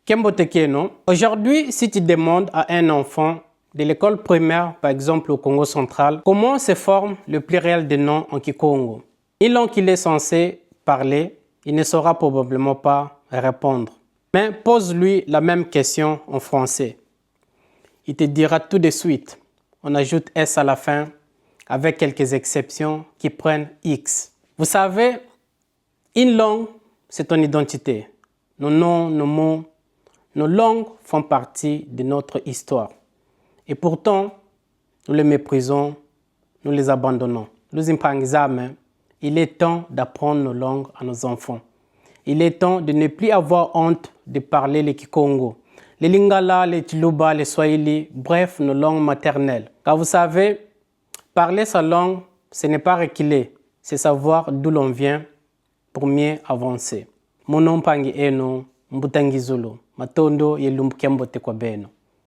Kembote Keno. Aujourd'hui, si tu demandes à un enfant de l'école primaire, par exemple au Congo central, comment se forme le pluriel des noms en Kikongo, une langue qu'il est censé parler, il ne saura probablement pas répondre. Mais pose-lui la même question en français. Il te dira tout de suite. On ajoute S à la fin, avec quelques exceptions qui prennent X. Vous savez, une langue, c'est ton identité. Nos noms, nos mots, nos langues font partie de notre histoire. Et pourtant, nous les méprisons, nous les abandonnons. Il est temps d'apprendre nos langues à nos enfants. Il est temps de ne plus avoir honte de parler le Kikongo, les Lingala, les Chiluba, les Swahili, bref, nos langues maternelles. Car vous savez, parler sa langue, ce n'est pas reculer, c'est savoir d'où l'on vient pour mieux avancer. Mon nom Pangi Eno, Mbutangi Zulu, Matondo Yelum Kembote Kwabeno.